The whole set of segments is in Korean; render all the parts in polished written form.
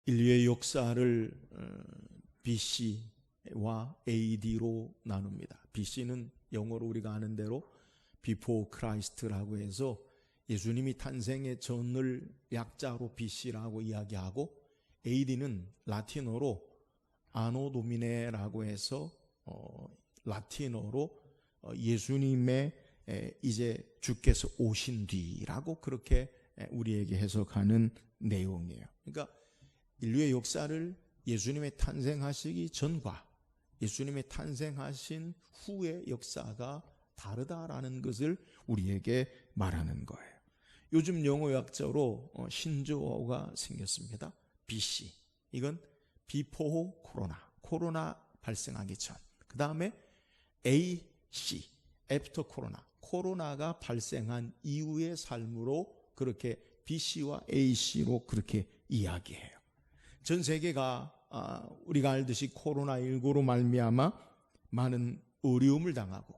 인류의 역사를 BC와 AD로 나눕니다. BC는 영어로 우리가 아는 대로 Before Christ라고 해서 예수님이 탄생의 전을 약자로 BC라고 이야기하고, AD는 라틴어로 아노 도미네라고 해서 라틴어로 예수님의 이제 주께서 오신 뒤라고 그렇게 우리에게 해석하는 내용이에요. 그러니까 인류의 역사를 예수님의 탄생하시기 전과 예수님의 탄생하신 후의 역사가 다르다라는 것을 우리에게 말하는 거예요. 요즘 영어 약자로 신조어가 생겼습니다. BC, 이건 Before Corona, 코로나 발생하기 전. 그 다음에 AC, After Corona, 코로나가 발생한 이후의 삶으로 그렇게 BC와 AC로 그렇게 이야기해요. 전 세계가 우리가 알듯이 코로나19로 말미암아 많은 어려움을 당하고,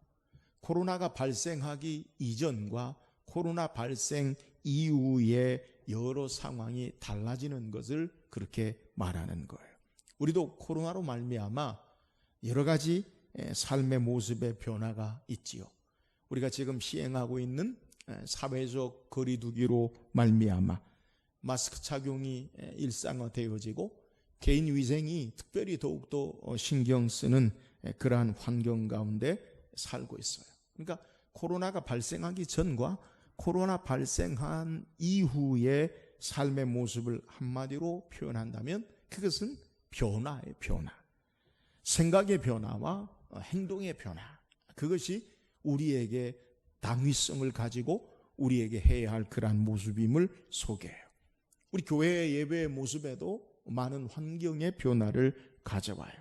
코로나가 발생하기 이전과 코로나 발생 이후에 여러 상황이 달라지는 것을 그렇게 말하는 거예요. 우리도 코로나로 말미암아 여러 가지 삶의 모습의 변화가 있지요. 우리가 지금 시행하고 있는 사회적 거리두기로 말미암아 마스크 착용이 일상화되어지고 개인 위생이 특별히 더욱더 신경 쓰는 그러한 환경 가운데 살고 있어요. 그러니까 코로나가 발생하기 전과 코로나 발생한 이후의 삶의 모습을 한마디로 표현한다면 그것은 변화의 변화, 생각의 변화와 행동의 변화, 그것이 우리에게 당위성을 가지고 우리에게 해야 할 그러한 모습임을 소개해요. 우리 교회의 예배의 모습에도 많은 환경의 변화를 가져와요.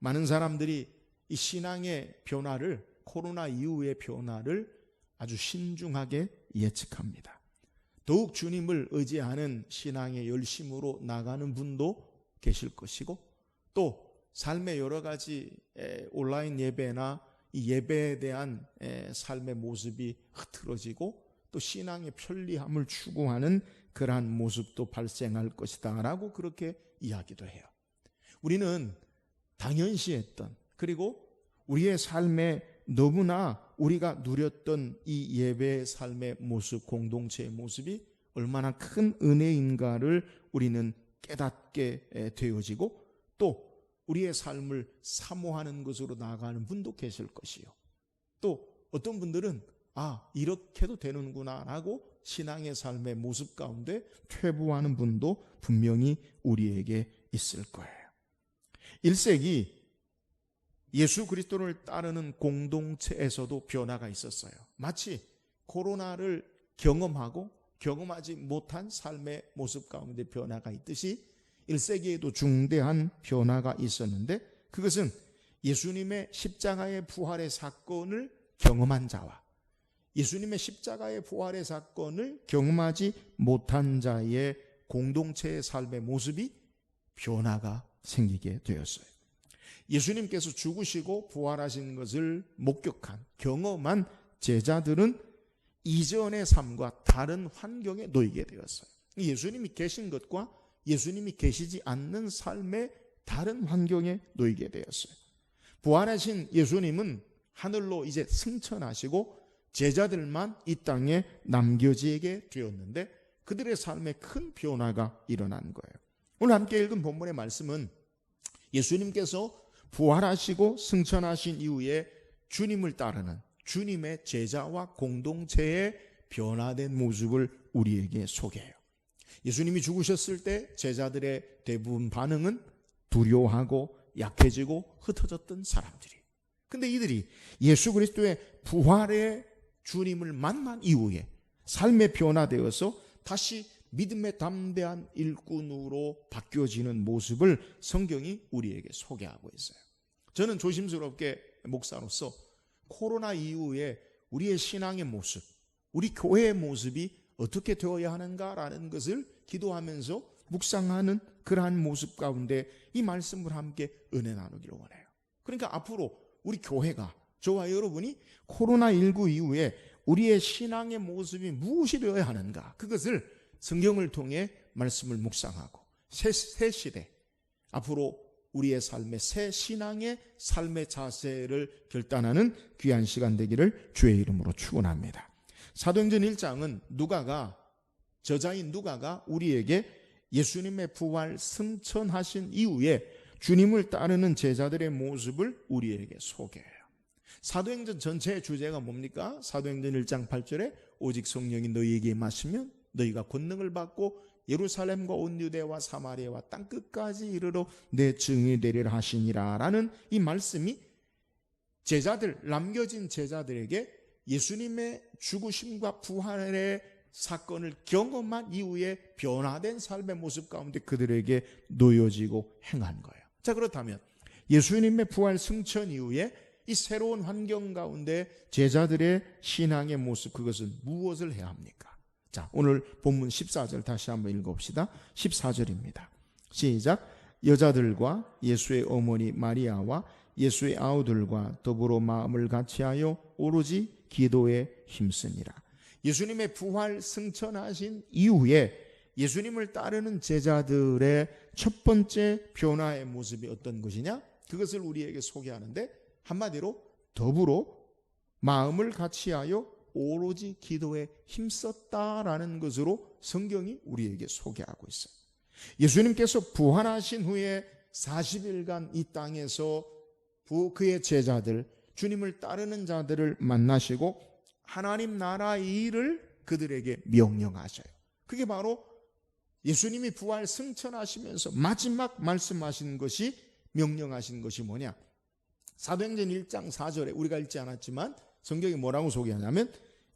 많은 사람들이 이 신앙의 변화를, 코로나 이후의 변화를 아주 신중하게 예측합니다. 더욱 주님을 의지하는 신앙의 열심으로 나가는 분도 계실 것이고, 또 삶의 여러 가지 온라인 예배나 이 예배에 대한 삶의 모습이 흐트러지고 또 신앙의 편리함을 추구하는 그러한 모습도 발생할 것이다 라고 그렇게 이야기도 해요. 우리는 당연시했던, 그리고 우리의 삶에 너무나 우리가 누렸던 이 예배의 삶의 모습, 공동체의 모습이 얼마나 큰 은혜인가를 우리는 깨닫게 되어지고, 또 우리의 삶을 사모하는 것으로 나아가는 분도 계실 것이요. 또 어떤 분들은 이렇게도 되는구나 라고 신앙의 삶의 모습 가운데 퇴보하는 분도 분명히 우리에게 있을 거예요. 1세기 예수 그리스도를 따르는 공동체에서도 변화가 있었어요. 마치 코로나를 경험하지 못한 삶의 모습 가운데 변화가 있듯이 1세기에도 중대한 변화가 있었는데, 그것은 예수님의 십자가의 부활의 사건을 경험한 자와 예수님의 십자가의 부활의 사건을 경험하지 못한 자의 공동체의 삶의 모습이 변화가 생기게 되었어요. 예수님께서 죽으시고 부활하신 것을 목격한, 경험한 제자들은 이전의 삶과 다른 환경에 놓이게 되었어요. 예수님이 계신 것과 예수님이 계시지 않는 삶의 다른 환경에 놓이게 되었어요. 부활하신 예수님은 하늘로 이제 승천하시고 제자들만 이 땅에 남겨지게 되었는데, 그들의 삶에 큰 변화가 일어난 거예요. 오늘 함께 읽은 본문의 말씀은 예수님께서 부활하시고 승천하신 이후에 주님을 따르는 주님의 제자와 공동체의 변화된 모습을 우리에게 소개해요. 예수님이 죽으셨을 때 제자들의 대부분 반응은 두려워하고 약해지고 흩어졌던 사람들이. 근데 이들이 예수 그리스도의 부활의 주님을 만난 이후에 삶의 변화되어서 다시 믿음의 담대한 일꾼으로 바뀌어지는 모습을 성경이 우리에게 소개하고 있어요. 저는 조심스럽게 목사로서 코로나 이후에 우리의 신앙의 모습, 우리 교회의 모습이 어떻게 되어야 하는가라는 것을 기도하면서 묵상하는 그러한 모습 가운데 이 말씀을 함께 은혜 나누기를 원해요. 그러니까 앞으로 우리 교회가, 저와 여러분이 코로나19 이후에 우리의 신앙의 모습이 무엇이 되어야 하는가, 그것을 성경을 통해 말씀을 묵상하고 새 시대, 앞으로 우리의 삶의 새 신앙의 삶의 자세를 결단하는 귀한 시간 되기를 주의 이름으로 축원합니다. 사도행전 1장은 저자인 누가가 우리에게 예수님의 부활 승천하신 이후에 주님을 따르는 제자들의 모습을 우리에게 소개해요. 사도행전 전체의 주제가 뭡니까? 사도행전 1장 8절에 오직 성령이 너희에게 임하시면 너희가 권능을 받고 예루살렘과 온 유대와 사마리아와 땅끝까지 이르러 내 증인이 되리라 하시니라 라는 이 말씀이 남겨진 제자들에게 예수님의 죽으심과 부활의 사건을 경험한 이후에 변화된 삶의 모습 가운데 그들에게 놓여지고 행한 거예요. 자, 그렇다면 예수님의 부활 승천 이후에 이 새로운 환경 가운데 제자들의 신앙의 모습, 그것은 무엇을 해야 합니까? 자, 오늘 본문 14절 다시 한번 읽어봅시다. 14절입니다. 시작. 여자들과 예수의 어머니 마리아와 예수의 아우들과 더불어 마음을 같이하여 오로지 기도에 힘쓰니라. 예수님의 부활 승천하신 이후에 예수님을 따르는 제자들의 첫 번째 변화의 모습이 어떤 것이냐? 그것을 우리에게 소개하는데 한마디로 더불어 마음을 같이하여 오로지 기도에 힘썼다라는 것으로 성경이 우리에게 소개하고 있어요. 예수님께서 부활하신 후에 40일간 이 땅에서 그의 제자들, 주님을 따르는 자들을 만나시고 하나님 나라의 일을 그들에게 명령하셔요. 그게 바로 예수님이 부활 승천하시면서 마지막 말씀하신 것이, 명령하신 것이 뭐냐? 사도행전 1장 4절에 우리가 읽지 않았지만 성경이 뭐라고 소개하냐면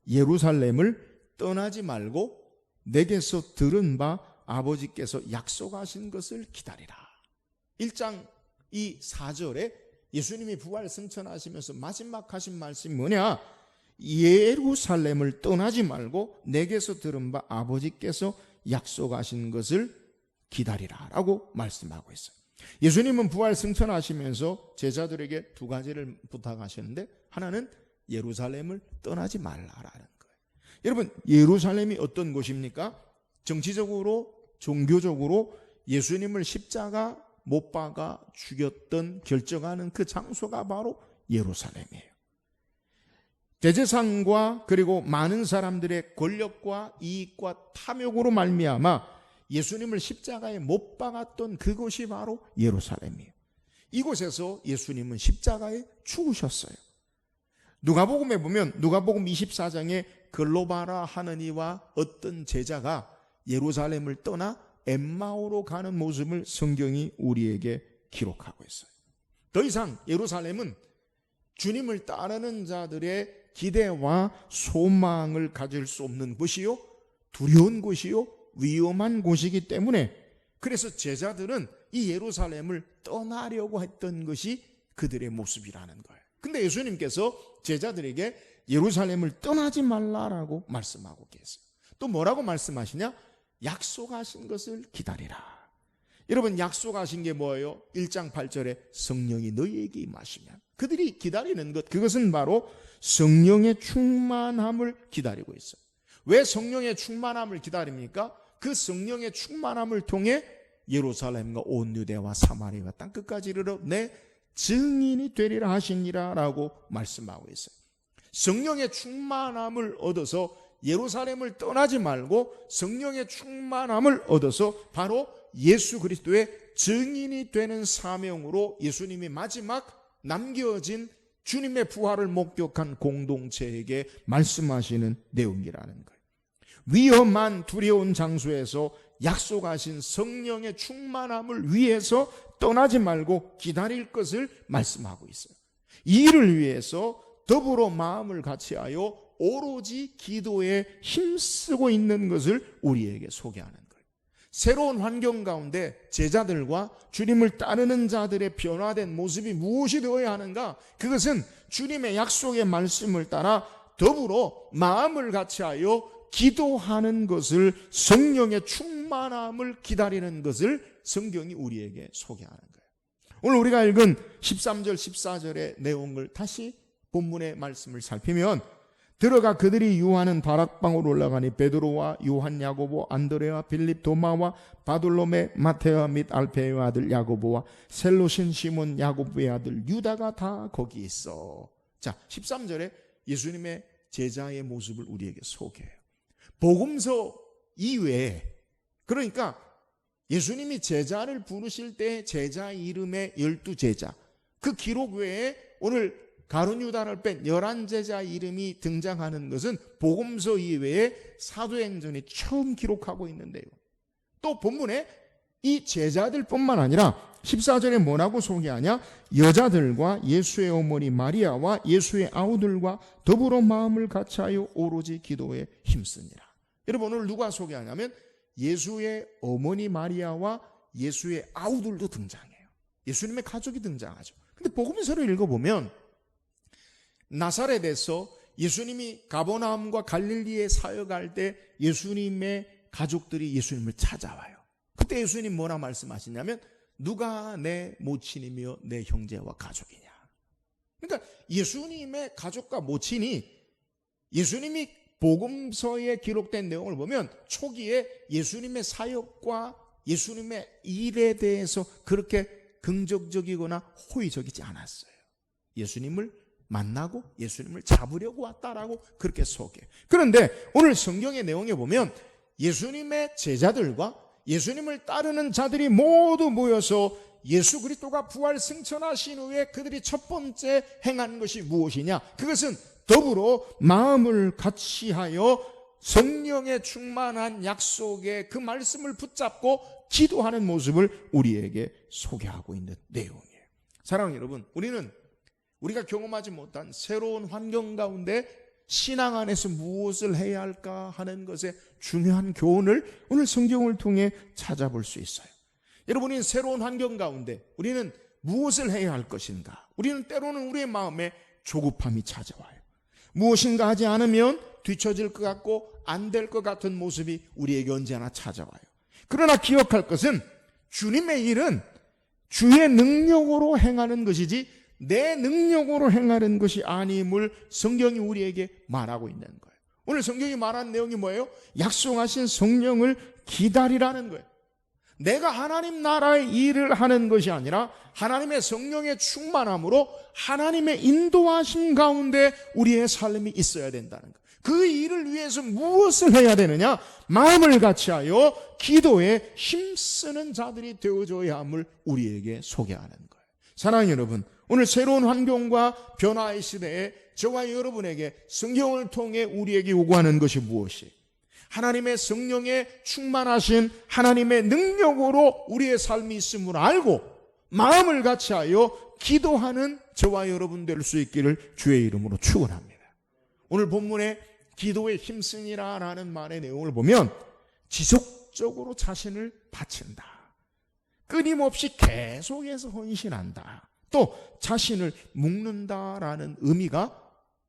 예루살렘을 떠나지 말고 내게서 들은 바 아버지께서 약속하신 것을 기다리라. 1장 이 4절에 예수님이 부활 승천하시면서 마지막 하신 말씀이 뭐냐? 예루살렘을 떠나지 말고 내게서 들은 바 아버지께서 약속하신 것을 기다리라 라고 말씀하고 있어요. 예수님은 부활 승천하시면서 제자들에게 두 가지를 부탁하셨는데, 하나는 예루살렘을 떠나지 말라라는 거예요. 여러분, 예루살렘이 어떤 곳입니까? 정치적으로, 종교적으로 예수님을 십자가 못 박아 죽였던, 결정하는 그 장소가 바로 예루살렘이에요. 대제사장과 그리고 많은 사람들의 권력과 이익과 탐욕으로 말미암아 예수님을 십자가에 못 박았던 그곳이 바로 예루살렘이에요. 이곳에서 예수님은 십자가에 죽으셨어요. 누가복음에 보면 누가복음 24장에 글로바라 하는 이와 어떤 제자가 예루살렘을 떠나 엠마오로 가는 모습을 성경이 우리에게 기록하고 있어요. 더 이상 예루살렘은 주님을 따르는 자들의 기대와 소망을 가질 수 없는 곳이요, 두려운 곳이요, 위험한 곳이기 때문에, 그래서 제자들은 이 예루살렘을 떠나려고 했던 것이 그들의 모습이라는 거예요. 근데 예수님께서 제자들에게 예루살렘을 떠나지 말라라고 말씀하고 계세요. 또 뭐라고 말씀하시냐? 약속하신 것을 기다리라. 여러분, 약속하신 게 뭐예요? 1장 8절에 성령이 너희에게 임하시면, 그들이 기다리는 것, 그것은 바로 성령의 충만함을 기다리고 있어요. 왜 성령의 충만함을 기다립니까? 그 성령의 충만함을 통해 예루살렘과 온 유대와 사마리아와 땅끝까지 이르러 내 증인이 되리라 하시니라 라고 말씀하고 있어요. 성령의 충만함을 얻어서 예루살렘을 떠나지 말고 성령의 충만함을 얻어서 바로 예수 그리스도의 증인이 되는 사명으로 예수님이 마지막 남겨진 주님의 부활을 목격한 공동체에게 말씀하시는 내용이라는 거예요. 위험한 두려운 장소에서 약속하신 성령의 충만함을 위해서 떠나지 말고 기다릴 것을 말씀하고 있어요. 이 일을 위해서 더불어 마음을 같이하여 오로지 기도에 힘쓰고 있는 것을 우리에게 소개하는 거예요. 새로운 환경 가운데 제자들과 주님을 따르는 자들의 변화된 모습이 무엇이 되어야 하는가? 그것은 주님의 약속의 말씀을 따라 더불어 마음을 같이하여 기도하는 것을, 성령의 충만함을 기다리는 것을 성경이 우리에게 소개하는 거예요. 오늘 우리가 읽은 13절 14절의 내용을 다시 본문의 말씀을 살피면 들어가 그들이 유하는 다락방으로 올라가니 베드로와 요한, 야고보, 안드레와 빌립, 도마와 바돌로메, 마테와 및 알페의 아들 야고보와 셀로신 시몬 야고보의 아들 유다가 다 거기 있어. 자, 13절에 예수님의 제자의 모습을 우리에게 소개해요. 복음서 이외에, 그러니까 예수님이 제자를 부르실 때 제자 이름의 12제자, 그 기록 외에 오늘 가룟 유다를 뺀 11제자 이름이 등장하는 것은 복음서 이외에 사도행전이 처음 기록하고 있는데요. 또 본문에 이 제자들뿐만 아니라 14절에 뭐라고 소개하냐? 여자들과 예수의 어머니 마리아와 예수의 아우들과 더불어 마음을 같이하여 오로지 기도에 힘쓰니라. 여러분, 오늘 누가 소개하냐면 예수의 어머니 마리아와 예수의 아우들도 등장해요. 예수님의 가족이 등장하죠. 근데 복음서를 읽어보면 나사렛에서 예수님이 가버나움과 갈릴리에 사역할 때 예수님의 가족들이 예수님을 찾아와요. 그때 예수님 뭐라 말씀하시냐면 누가 내 모친이며 내 형제와 가족이냐. 그러니까 예수님의 가족과 모친이, 예수님이 복음서에 기록된 내용을 보면 초기에 예수님의 사역과 예수님의 일에 대해서 그렇게 긍정적이거나 호의적이지 않았어요. 예수님을 만나고 예수님을 잡으려고 왔다라고 그렇게 소개해요. 그런데 오늘 성경의 내용에 보면 예수님의 제자들과 예수님을 따르는 자들이 모두 모여서 예수 그리스도가 부활 승천하신 후에 그들이 첫 번째 행한 것이 무엇이냐? 그것은 더불어 마음을 같이하여 성령에 충만한 약속의 그 말씀을 붙잡고 기도하는 모습을 우리에게 소개하고 있는 내용이에요. 사랑하는 여러분, 우리가 경험하지 못한 새로운 환경 가운데 신앙 안에서 무엇을 해야 할까 하는 것에 중요한 교훈을 오늘 성경을 통해 찾아볼 수 있어요. 여러분이 새로운 환경 가운데 우리는 무엇을 해야 할 것인가? 우리는 때로는 우리의 마음에 조급함이 찾아와요. 무엇인가 하지 않으면 뒤처질 것 같고 안 될 것 같은 모습이 우리에게 언제나 찾아와요. 그러나 기억할 것은 주님의 일은 주의 능력으로 행하는 것이지 내 능력으로 행하는 것이 아님을 성경이 우리에게 말하고 있는 거예요. 오늘 성경이 말하는 내용이 뭐예요? 약속하신 성령을 기다리라는 거예요. 내가 하나님 나라의 일을 하는 것이 아니라 하나님의 성령의 충만함으로 하나님의 인도하심 가운데 우리의 삶이 있어야 된다는 거예요. 그 일을 위해서 무엇을 해야 되느냐? 마음을 같이하여 기도에 힘쓰는 자들이 되어줘야 함을 우리에게 소개하는 거예요. 사랑하는 여러분, 오늘 새로운 환경과 변화의 시대에 저와 여러분에게 성경을 통해 우리에게 요구하는 것이 무엇이에요? 하나님의 성령에 충만하신 하나님의 능력으로 우리의 삶이 있음을 알고 마음을 같이하여 기도하는 저와 여러분 될 수 있기를 주의 이름으로 축원합니다. 오늘 본문에 기도에 힘쓰니라 라는 말의 내용을 보면 지속적으로 자신을 바친다, 끊임없이 계속해서 헌신한다, 또 자신을 묶는다라는 의미가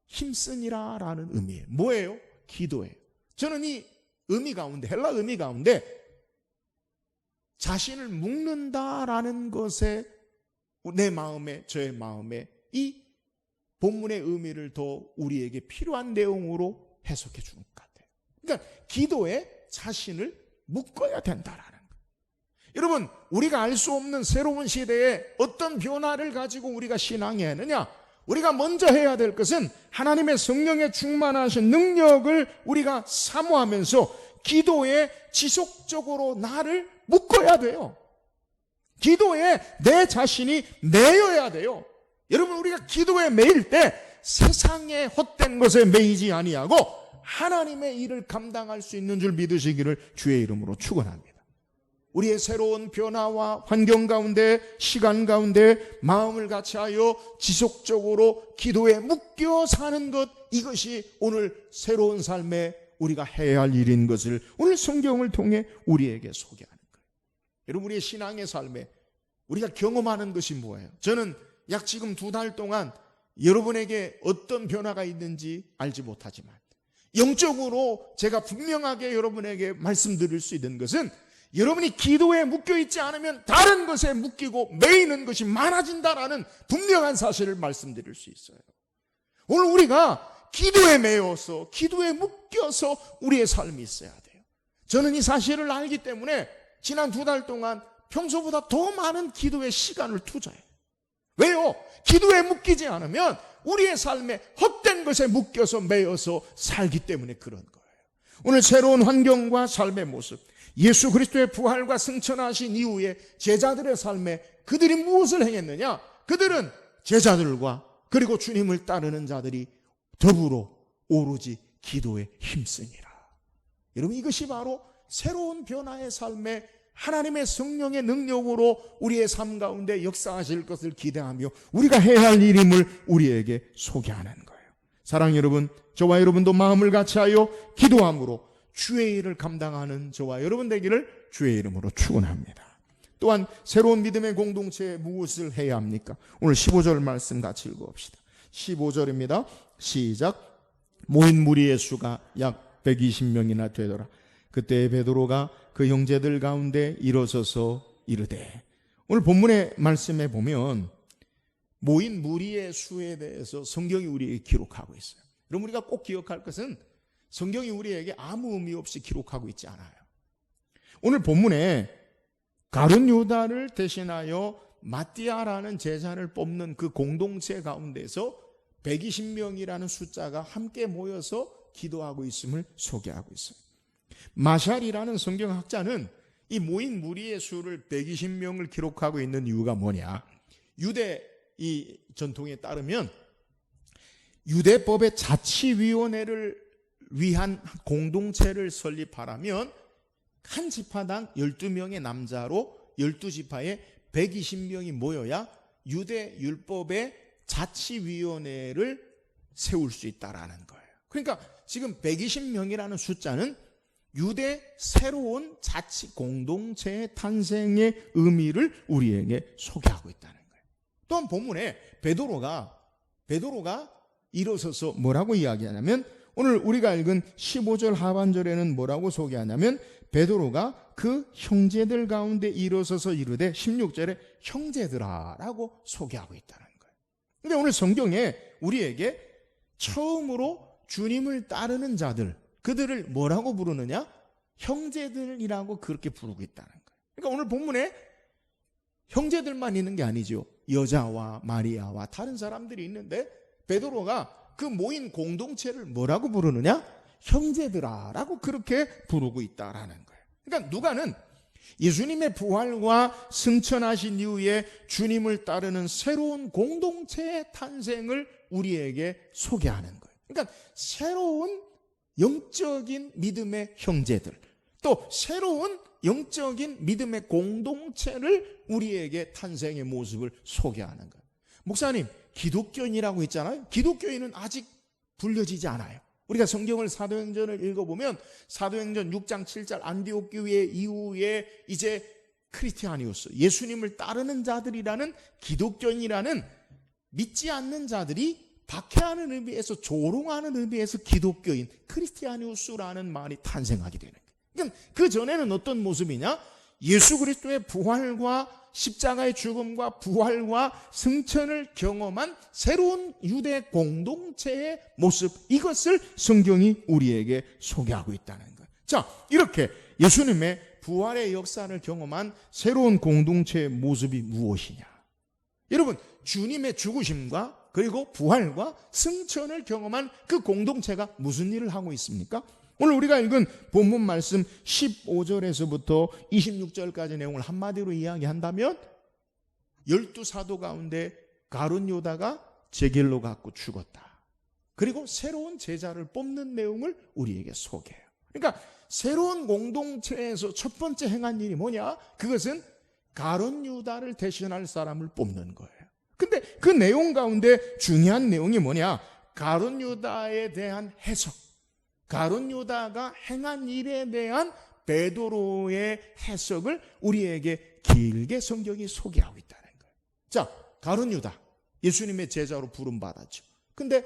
힘쓰니라라는 의미예요. 뭐예요? 기도예요. 저는 이 의미 가운데, 헬라 의미 가운데 자신을 묶는다라는 것에 내 마음에, 저의 마음에 이 본문의 의미를 더 우리에게 필요한 내용으로 해석해 주는 것 같아요. 그러니까 기도에 자신을 묶어야 된다라는 거예요. 여러분, 우리가 알 수 없는 새로운 시대에 어떤 변화를 가지고 우리가 신앙해야 하느냐? 우리가 먼저 해야 될 것은 하나님의 성령에 충만하신 능력을 우리가 사모하면서 기도에 지속적으로 나를 묶어야 돼요. 기도에 내 자신이 매여야 돼요. 여러분, 우리가 기도에 매일 때 세상의 헛된 것에 매이지 아니하고 하나님의 일을 감당할 수 있는 줄 믿으시기를 주의 이름으로 축원합니다. 우리의 새로운 변화와 환경 가운데, 시간 가운데 마음을 같이하여 지속적으로 기도에 묶여 사는 것, 이것이 오늘 새로운 삶에 우리가 해야 할 일인 것을 오늘 성경을 통해 우리에게 소개하는 거예요. 여러분, 우리의 신앙의 삶에 우리가 경험하는 것이 뭐예요? 저는 약 지금 2달 동안 여러분에게 어떤 변화가 있는지 알지 못하지만 영적으로 제가 분명하게 여러분에게 말씀드릴 수 있는 것은 여러분이 기도에 묶여있지 않으면 다른 것에 묶이고 매이는 것이 많아진다라는 분명한 사실을 말씀드릴 수 있어요. 오늘 우리가 기도에 매여서 기도에 묶여서 우리의 삶이 있어야 돼요. 저는 이 사실을 알기 때문에 지난 2달 동안 평소보다 더 많은 기도의 시간을 투자해요. 왜요? 기도에 묶이지 않으면 우리의 삶에 헛된 것에 묶여서 매여서 살기 때문에 그런 거예요. 오늘 새로운 환경과 삶의 모습, 예수 그리스도의 부활과 승천하신 이후에 제자들의 삶에 그들이 무엇을 행했느냐? 그들은 제자들과 그리고 주님을 따르는 자들이 더불어 오로지 기도에 힘쓰니라. 여러분, 이것이 바로 새로운 변화의 삶에 하나님의 성령의 능력으로 우리의 삶 가운데 역사하실 것을 기대하며 우리가 해야 할 일임을 우리에게 소개하는 거예요. 사랑하는 여러분, 저와 여러분도 마음을 같이하여 기도함으로 주의 일을 감당하는 저와 여러분 되기를 주의 이름으로 축원합니다. 또한 새로운 믿음의 공동체에 무엇을 해야 합니까? 오늘 15절 말씀 같이 읽어봅시다. 15절입니다. 시작. 모인 무리의 수가 약 120명이나 되더라. 그때 베드로가 그 형제들 가운데 일어서서 이르되, 오늘 본문의 말씀에 보면 모인 무리의 수에 대해서 성경이 우리에게 기록하고 있어요. 그럼 우리가 꼭 기억할 것은 성경이 우리에게 아무 의미 없이 기록하고 있지 않아요. 오늘 본문에 가룟 유다를 대신하여 마띠아라는 제자를 뽑는 그 공동체 가운데서 120명이라는 숫자가 함께 모여서 기도하고 있음을 소개하고 있어요. 마샬이라는 성경학자는 이 모인 무리의 수를 120명을 기록하고 있는 이유가 뭐냐? 유대 이 전통에 따르면 유대법의 자치위원회를 위한 공동체를 설립하라면 한 지파당 12명의 남자로 12지파에 120명이 모여야 유대 율법의 자치위원회를 세울 수 있다라는 거예요. 그러니까 지금 120명이라는 숫자는 유대 새로운 자치 공동체의 탄생의 의미를 우리에게 소개하고 있다는 거예요. 또한 본문에 베드로가 일어서서 뭐라고 이야기하냐면, 오늘 우리가 읽은 15절 하반절에는 뭐라고 소개하냐면, 베드로가 그 형제들 가운데 일어서서 이르되 16절에 형제들아라고 소개하고 있다는 거예요. 근데 오늘 성경에 우리에게 처음으로 주님을 따르는 자들, 그들을 뭐라고 부르느냐? 형제들이라고 그렇게 부르고 있다는 거예요. 그러니까 오늘 본문에 형제들만 있는 게 아니죠. 여자와 마리아와 다른 사람들이 있는데 베드로가 그 모인 공동체를 뭐라고 부르느냐? 형제들아라고 그렇게 부르고 있다라는 거예요. 그러니까 누가는 예수님의 부활과 승천하신 이후에 주님을 따르는 새로운 공동체의 탄생을 우리에게 소개하는 거예요. 그러니까 새로운 영적인 믿음의 형제들, 또 새로운 영적인 믿음의 공동체를 우리에게 탄생의 모습을 소개하는 거예요. 목사님, 기독교인이라고 했잖아요. 기독교인은 아직 불려지지 않아요. 우리가 성경을 사도행전을 읽어보면 사도행전 6장 7절 안디옥 교회 이후에 이제 크리스티아니우스, 예수님을 따르는 자들이라는 기독교인이라는 믿지 않는 자들이 박해하는 의미에서, 조롱하는 의미에서 기독교인, 크리스티아니우스라는 말이 탄생하게 되는 거예요. 그러니까 그 전에는 어떤 모습이냐? 예수 그리스도의 부활과 십자가의 죽음과 부활과 승천을 경험한 새로운 유대 공동체의 모습, 이것을 성경이 우리에게 소개하고 있다는 거예요. 자, 이렇게 예수님의 부활의 역사를 경험한 새로운 공동체의 모습이 무엇이냐? 여러분, 주님의 죽으심과 그리고 부활과 승천을 경험한 그 공동체가 무슨 일을 하고 있습니까? 오늘 우리가 읽은 본문 말씀 15절에서부터 26절까지 내용을 한마디로 이야기한다면 12사도 가운데 가룟 유다가 제 길로 갔고 죽었다. 그리고 새로운 제자를 뽑는 내용을 우리에게 소개해요. 그러니까 새로운 공동체에서 첫 번째 행한 일이 뭐냐? 그것은 가룟 유다를 대신할 사람을 뽑는 거예요. 근데 그 내용 가운데 중요한 내용이 뭐냐? 가룟 유다에 대한 해석, 가룟 유다가 행한 일에 대한 베드로의 해석을 우리에게 길게 성경이 소개하고 있다는 거예요. 자, 가룟 유다, 예수님의 제자로 부름받았죠. 근데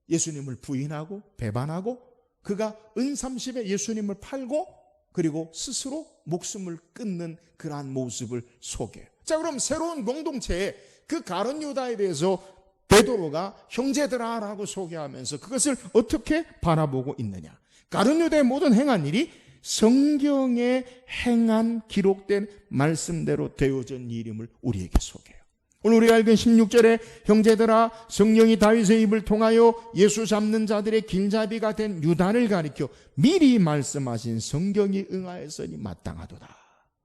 예수님을 부인하고 배반하고 그가 은30에 예수님을 팔고 그리고 스스로 목숨을 끊는 그러한 모습을 소개해요. 자, 그럼 새로운 공동체에 그 가룟 유다에 대해서 베드로가 형제들아라고 소개하면서 그것을 어떻게 바라보고 있느냐? 가룟 유다의 모든 행한 일이 성경에 행한 기록된 말씀대로 되어진 일임을 우리에게 소개해요. 오늘 우리가 읽은 16절에 형제들아 성령이 다윗의 입을 통하여 예수 잡는 자들의 길잡이가 된 유다를 가리켜 미리 말씀하신 성경이 응하였으니 마땅하도다.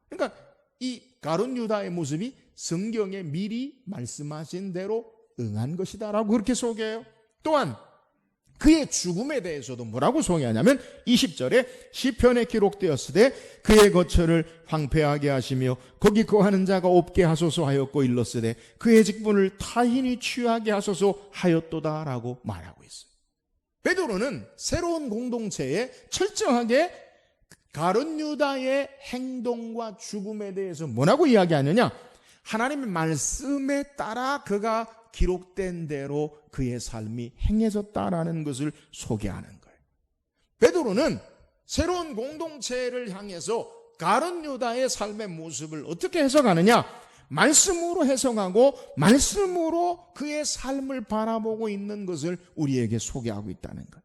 그러니까 이 가룟 유다의 모습이 성경에 미리 말씀하신 대로 응한 것이다라고 그렇게 소개해요. 또한 그의 죽음에 대해서도 뭐라고 소개하냐면 20절에 시편에 기록되었으되 그의 거처를 황폐하게 하시며 거기 거하는 자가 없게 하소서 하였고 일렀으되 그의 직분을 타인이 취하게 하소서 하였도다라고 말하고 있어요. 베드로는 새로운 공동체에 철저하게 가룟 유다의 행동과 죽음에 대해서 뭐라고 이야기하느냐? 하나님의 말씀에 따라 그가 기록된 대로 그의 삶이 행해졌다라는 것을 소개하는 거예요. 베드로는 새로운 공동체를 향해서 가룟 유다의 삶의 모습을 어떻게 해석하느냐? 말씀으로 해석하고 말씀으로 그의 삶을 바라보고 있는 것을 우리에게 소개하고 있다는 거예요.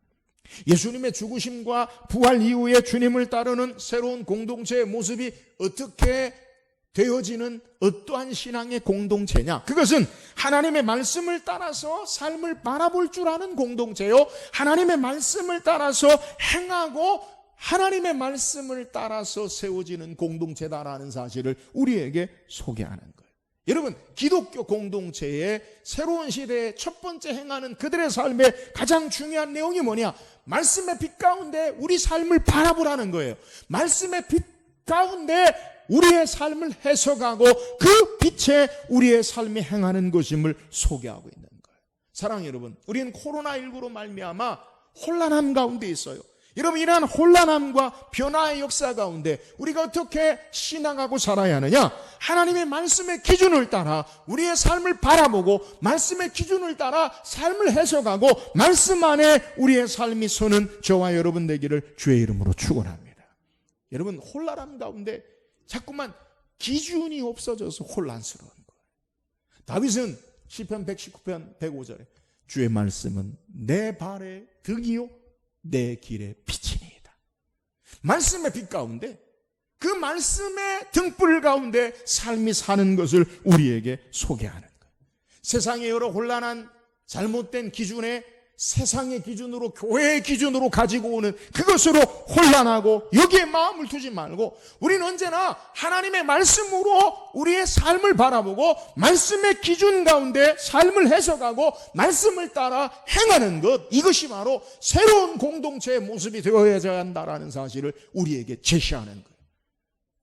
예수님의 죽으심과 부활 이후에 주님을 따르는 새로운 공동체의 모습이 어떻게 되어지는 어떠한 신앙의 공동체냐? 그것은 하나님의 말씀을 따라서 삶을 바라볼 줄 아는 공동체요, 하나님의 말씀을 따라서 행하고 하나님의 말씀을 따라서 세워지는 공동체다라는 사실을 우리에게 소개하는 거예요. 여러분, 기독교 공동체의 새로운 시대의 첫 번째 행하는 그들의 삶의 가장 중요한 내용이 뭐냐? 말씀의 빛 가운데 우리 삶을 바라보라는 거예요. 말씀의 빛 가운데 우리의 삶을 해석하고 그 빛에 우리의 삶이 행하는 것임을 소개하고 있는 거예요. 사랑하는 여러분, 우리는 코로나19로 말미암아 혼란함 가운데 있어요. 여러분, 이러한 혼란함과 변화의 역사 가운데 우리가 어떻게 신앙하고 살아야 하느냐? 하나님의 말씀의 기준을 따라 우리의 삶을 바라보고 말씀의 기준을 따라 삶을 해석하고 말씀 안에 우리의 삶이 서는 저와 여러분 되기를 주의 이름으로 축원합니다. 여러분, 혼란함 가운데 자꾸만 기준이 없어져서 혼란스러운 거예요. 다윗은 시편 119편 105절에 주의 말씀은 내 발의 득이요 내 길의 빛이니이다. 말씀의 빛 가운데 그 말씀의 등불 가운데 삶이 사는 것을 우리에게 소개하는 거예요. 세상의 여러 혼란한 잘못된 기준에 세상의 기준으로 교회의 기준으로 가지고 오는 그것으로 혼란하고 여기에 마음을 두지 말고 우리는 언제나 하나님의 말씀으로 우리의 삶을 바라보고 말씀의 기준 가운데 삶을 해석하고 말씀을 따라 행하는 것, 이것이 바로 새로운 공동체의 모습이 되어야 한다는 사실을 우리에게 제시하는 거예요.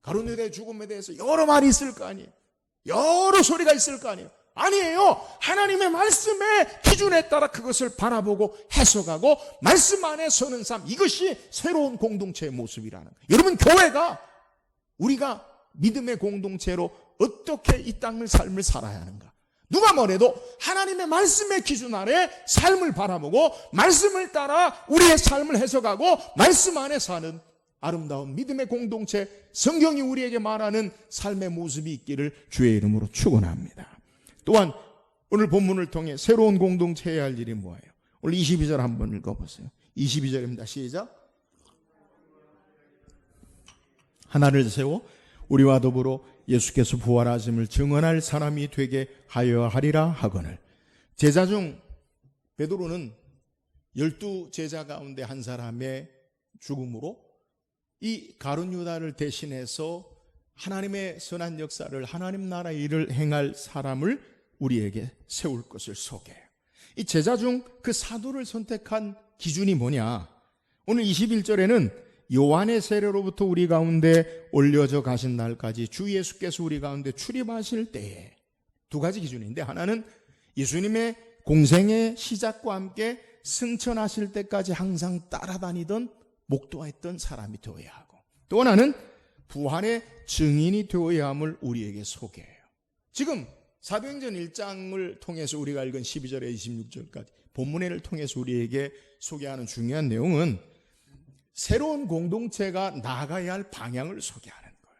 가룟 유다의 죽음에 대해서 여러 말이 있을 거 아니에요. 여러 소리가 있을 거 아니에요. 아니에요. 하나님의 말씀의 기준에 따라 그것을 바라보고 해석하고 말씀 안에 서는 삶, 이것이 새로운 공동체의 모습이라는 거예요. 여러분, 교회가 우리가 믿음의 공동체로 어떻게 이 땅을 삶을 살아야 하는가? 누가 뭐래도 하나님의 말씀의 기준 아래 삶을 바라보고 말씀을 따라 우리의 삶을 해석하고 말씀 안에 사는 아름다운 믿음의 공동체, 성경이 우리에게 말하는 삶의 모습이 있기를 주의 이름으로 축원합니다. 또한 오늘 본문을 통해 새로운 공동체 해야 할 일이 뭐예요? 오늘 22절 한번 읽어보세요. 22절입니다. 시작. 하나를 세워 우리와 더불어 예수께서 부활하심을 증언할 사람이 되게 하여야 하리라 하거늘. 제자 중 베드로는 12제자 가운데 한 사람의 죽음으로 이 가룟 유다를 대신해서 하나님의 선한 역사를, 하나님 나라의 일을 행할 사람을 우리에게 세울 것을 소개해요. 이 제자 중 그 사도를 선택한 기준이 뭐냐? 오늘 21절에는 요한의 세례로부터 우리 가운데 올려져 가신 날까지 주 예수께서 우리 가운데 출입하실 때에 두 가지 기준인데, 하나는 예수님의 공생의 시작과 함께 승천하실 때까지 항상 따라다니던 목도했던 사람이 되어야 하고, 또 하나는 부활의 증인이 되어야 함을 우리에게 소개해요. 지금 사도행전 1장을 통해서 우리가 읽은 12절에 26절까지 본문회를 통해서 우리에게 소개하는 중요한 내용은 새로운 공동체가 나아가야 할 방향을 소개하는 거예요.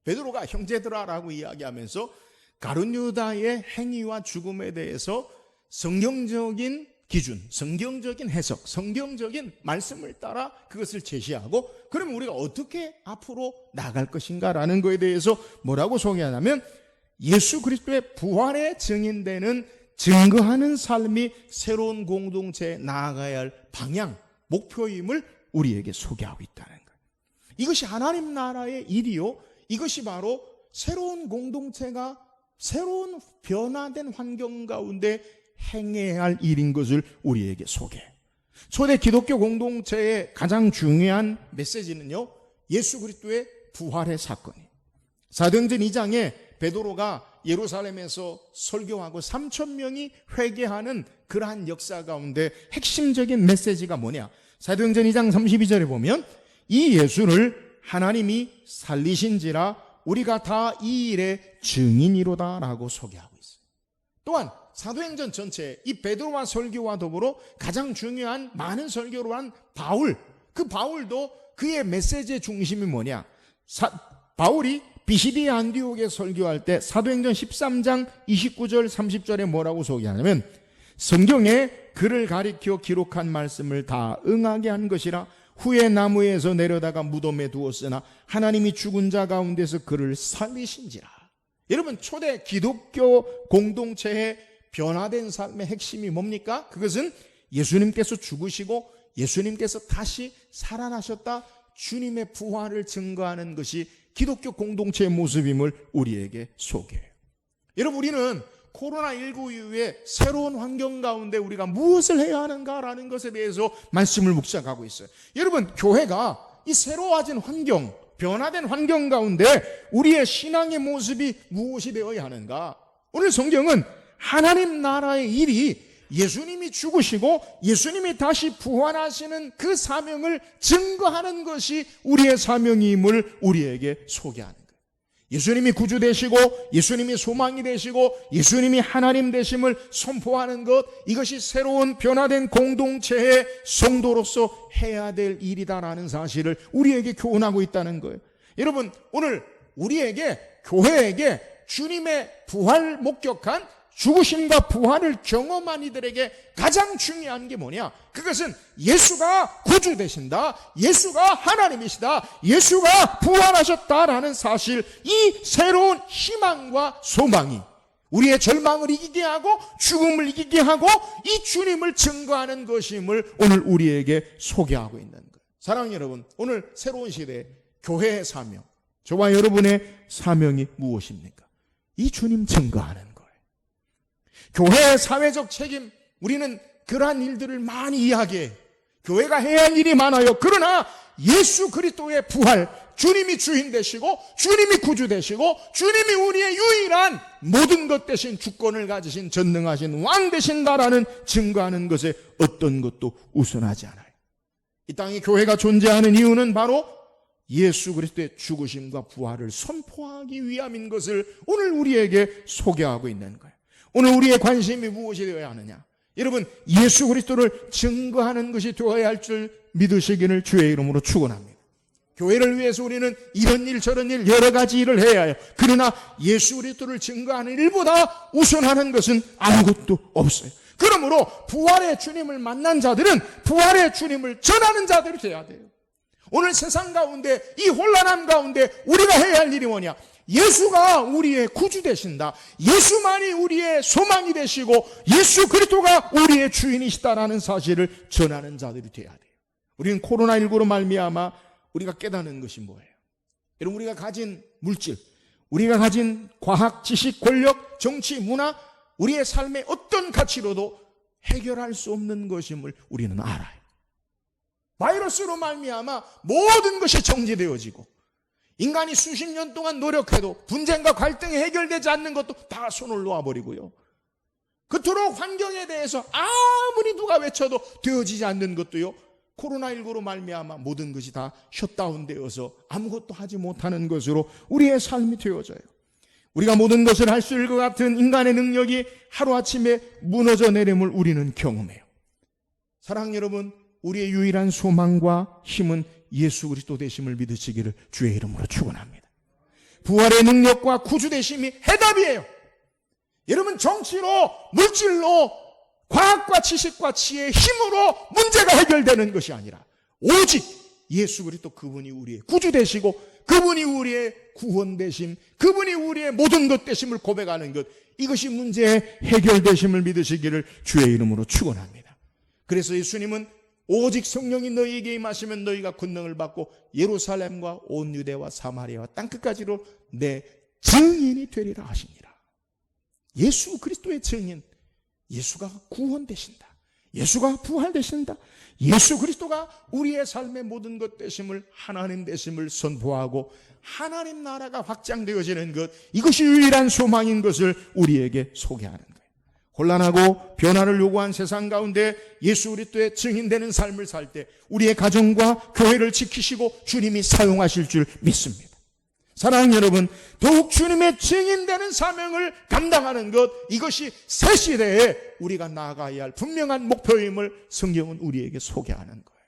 베드로가 형제들아라고 이야기하면서 가룟 유다의 행위와 죽음에 대해서 성경적인 기준, 성경적인 해석, 성경적인 말씀을 따라 그것을 제시하고, 그러면 우리가 어떻게 앞으로 나갈 것인가라는 것에 대해서 뭐라고 소개하냐면, 예수 그리스도의 부활에 증인되는 증거하는 삶이 새로운 공동체에 나아가야 할 방향, 목표임을 우리에게 소개하고 있다는 거예요. 이것이 하나님 나라의 일이요, 이것이 바로 새로운 공동체가 새로운 변화된 환경 가운데 행해야 할 일인 것을 우리에게 소개해요. 초대 기독교 공동체의 가장 중요한 메시지는요, 예수 그리스도의 부활의 사건이에요. 사도행전 2장에 베드로가 예루살렘에서 설교하고 3,000명이 회개하는 그러한 역사 가운데 핵심적인 메시지가 뭐냐? 사도행전 2장 32절에 보면, 이 예수를 하나님이 살리신지라 우리가 다 이 일의 증인이로다 라고 소개하고 있어요. 또한 사도행전 전체 이 베드로와 설교와 더불어 가장 중요한 많은 설교를 한 바울, 그 바울도 그의 메시지의 중심이 뭐냐? 바울이 비시디아 안디옥에 설교할 때 사도행전 13장 29절 30절에 뭐라고 소개하냐면, 성경에 그를 가리켜 기록한 말씀을 다 응하게 한 것이라 후에 나무에서 내려다가 무덤에 두었으나 하나님이 죽은 자 가운데서 그를 살리신지라. 여러분, 초대 기독교 공동체의 변화된 삶의 핵심이 뭡니까? 그것은 예수님께서 죽으시고 예수님께서 다시 살아나셨다, 주님의 부활을 증거하는 것이 기독교 공동체의 모습임을 우리에게 소개해요. 여러분, 우리는 코로나19 이후에 새로운 환경 가운데 우리가 무엇을 해야 하는가라는 것에 대해서 말씀을 묵상하고 있어요. 여러분, 교회가 이 새로워진 환경, 변화된 환경 가운데 우리의 신앙의 모습이 무엇이 되어야 하는가? 오늘 성경은 하나님 나라의 일이 예수님이 죽으시고 예수님이 다시 부활하시는 그 사명을 증거하는 것이 우리의 사명임을 우리에게 소개하는 거예요. 예수님이 구주 되시고 예수님이 소망이 되시고 예수님이 하나님 되심을 선포하는 것, 이것이 새로운 변화된 공동체의 성도로서 해야 될 일이다라는 사실을 우리에게 교훈하고 있다는 거예요. 여러분, 오늘 우리에게, 교회에게 주님의 부활 목격한 죽으심과 부활을 경험한 이들에게 가장 중요한 게 뭐냐? 그것은 예수가 구주 되신다, 예수가 하나님이시다, 예수가 부활하셨다라는 사실, 이 새로운 희망과 소망이 우리의 절망을 이기게 하고 죽음을 이기게 하고 이 주님을 증거하는 것임을 오늘 우리에게 소개하고 있는 거예요. 사랑하는 여러분, 오늘 새로운 시대에 교회의 사명, 저와 여러분의 사명이 무엇입니까? 이 주님 증거하는 거예요. 교회의 사회적 책임, 우리는 그러한 일들을 많이 이야기해요. 교회가 해야 할 일이 많아요. 그러나 예수 그리스도의 부활, 주님이 주인 되시고 주님이 구주 되시고 주님이 우리의 유일한 모든 것 대신 주권을 가지신 전능하신 왕 되신다라는 증거하는 것에 어떤 것도 우선하지 않아요. 이 땅에 교회가 존재하는 이유는 바로 예수 그리스도의 죽으심과 부활을 선포하기 위함인 것을 오늘 우리에게 소개하고 있는 거예요. 오늘 우리의 관심이 무엇이 되어야 하느냐? 여러분, 예수 그리스도를 증거하는 것이 되어야 할 줄 믿으시기를 주의 이름으로 축원합니다. 교회를 위해서 우리는 이런 일 저런 일 여러 가지 일을 해야 해요. 그러나 예수 그리스도를 증거하는 일보다 우선하는 것은 아무것도 없어요. 그러므로 부활의 주님을 만난 자들은 부활의 주님을 전하는 자들이 되어야 돼요. 오늘 세상 가운데, 이 혼란함 가운데 우리가 해야 할 일이 뭐냐? 예수가 우리의 구주 되신다, 예수만이 우리의 소망이 되시고 예수 그리스도가 우리의 주인이시다라는 사실을 전하는 자들이 되어야 돼요. 우리는 코로나19로 말미암아 우리가 깨닫는 것이 뭐예요? 여러분, 우리가 가진 물질, 우리가 가진 과학, 지식, 권력, 정치, 문화, 우리의 삶의 어떤 가치로도 해결할 수 없는 것임을 우리는 알아요. 바이러스로 말미암아 모든 것이 정지되어지고 인간이 수십 년 동안 노력해도 분쟁과 갈등이 해결되지 않는 것도 다 손을 놓아버리고요. 그토록 환경에 대해서 아무리 누가 외쳐도 되어지지 않는 것도요, 코로나19로 말미암아 모든 것이 다 셧다운되어서 아무것도 하지 못하는 것으로 우리의 삶이 되어져요. 우리가 모든 것을 할 수 있을 것 같은 인간의 능력이 하루아침에 무너져 내림을 우리는 경험해요. 사랑하는 여러분, 우리의 유일한 소망과 힘은 예수 그리스도 되심을 믿으시기를 주의 이름으로 축원합니다. 부활의 능력과 구주 되심이 해답이에요. 여러분, 정치로, 물질로, 과학과 지식과 지혜의 힘으로 문제가 해결되는 것이 아니라 오직 예수 그리스도 그분이 우리의 구주 되시고 그분이 우리의 구원 되심, 그분이 우리의 모든 것 되심을 고백하는 것, 이것이 문제의 해결되심을 믿으시기를 주의 이름으로 축원합니다. 그래서 예수님은 오직 성령이 너희에게 임하시면 너희가 권능을 받고 예루살렘과 온 유대와 사마리아와 땅끝까지로 내 증인이 되리라 하십니다. 예수 그리스도의 증인, 예수가 구원되신다, 예수가 부활되신다, 예수 그리스도가 우리의 삶의 모든 것 되심을, 하나님 되심을 선포하고 하나님 나라가 확장되어지는 것, 이것이 유일한 소망인 것을 우리에게 소개하는 거예요. 혼란하고 변화를 요구한 세상 가운데 예수 그리스도의 증인되는 삶을 살 때 우리의 가정과 교회를 지키시고 주님이 사용하실 줄 믿습니다. 사랑하는 여러분, 더욱 주님의 증인되는 사명을 감당하는 것, 이것이 새 시대에 우리가 나아가야 할 분명한 목표임을 성경은 우리에게 소개하는 거예요.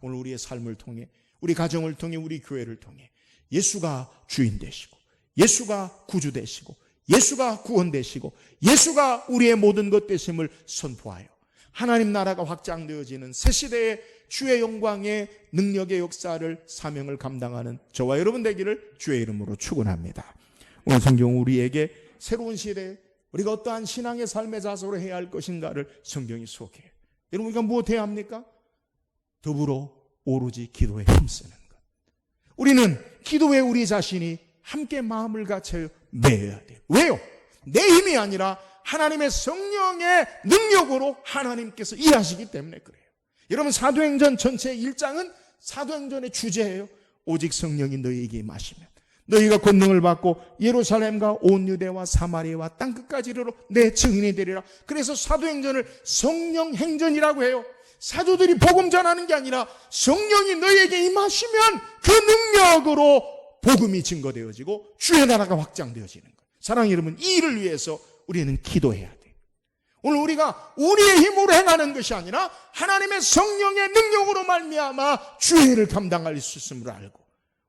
오늘 우리의 삶을 통해, 우리 가정을 통해, 우리 교회를 통해 예수가 주인 되시고, 예수가 구주 되시고, 예수가 구원 되시고, 예수가 우리의 모든 것 되심을 선포하여 하나님 나라가 확장되어지는 새 시대의 주의 영광의 능력의 역사를, 사명을 감당하는 저와 여러분 되기를 주의 이름으로 축원합니다. 오늘 성경 우리에게 새로운 시대에 우리가 어떠한 신앙의 삶의 자세로 해야 할 것인가를 성경이 소개해요. 여러분, 우리가 무엇해야 합니까? 더불어 오로지 기도에 힘쓰는 것. 우리는 기도에 우리 자신이 함께 마음을 같이 매여야 돼요. 왜요? 내 힘이 아니라 하나님의 성령의 능력으로 하나님께서 일하시기 때문에 그래요. 여러분, 사도행전 전체 1장은 사도행전의 주제예요. 오직 성령이 너희에게 임하시면 너희가 권능을 받고 예루살렘과 온 유대와 사마리아와 땅끝까지로 내 증인이 되리라. 그래서 사도행전을 성령행전이라고 해요. 사도들이 복음 전하는 게 아니라 성령이 너희에게 임하시면 그 능력으로 복음이 증거되어지고 주의 나라가 확장되어지는 거예요. 사랑하는 여러분, 이 일을 위해서 우리는 기도해야 돼요. 오늘 우리가 우리의 힘으로 행하는 것이 아니라 하나님의 성령의 능력으로 말미암아 주의 일을 감당할 수 있음을 알고,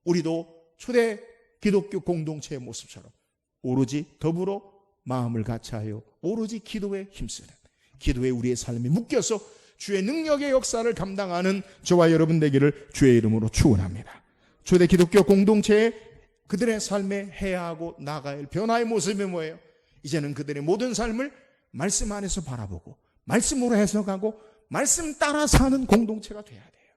우리도 초대 기독교 공동체의 모습처럼 오로지 더불어 마음을 같이하여 오로지 기도에 힘쓰는, 기도에 우리의 삶이 묶여서 주의 능력의 역사를 감당하는 저와 여러분 되기를 주의 이름으로 축원합니다. 초대 기독교 공동체의 그들의 삶에 해야 하고 나가야 할 변화의 모습이 뭐예요? 이제는 그들의 모든 삶을 말씀 안에서 바라보고 말씀으로 해석하고 말씀 따라 사는 공동체가 돼야 돼요.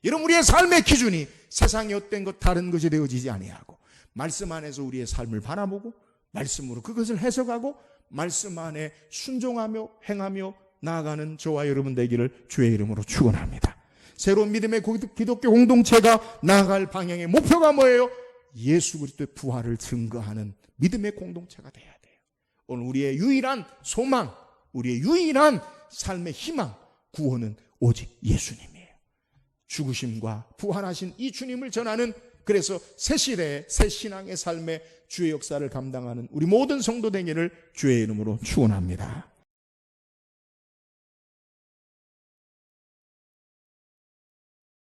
여러분, 우리의 삶의 기준이 세상의 어떤 것 다른 것이 되어지지 아니하고 말씀 안에서 우리의 삶을 바라보고 말씀으로 그것을 해석하고 말씀 안에 순종하며 행하며 나아가는 저와 여러분 되기를 주의 이름으로 축원합니다. 새로운 믿음의 기독교 공동체가 나아갈 방향의 목표가 뭐예요? 예수 그리스도의 부활을 증거하는 믿음의 공동체가 돼야 돼요. 오늘 우리의 유일한 소망, 우리의 유일한 삶의 희망, 구원은 오직 예수님이에요. 죽으심과 부활하신 이 주님을 전하는, 그래서 새 시대의 새 신앙의 삶의 주의 역사를 감당하는 우리 모든 성도 되기를 주의 이름으로 축원합니다.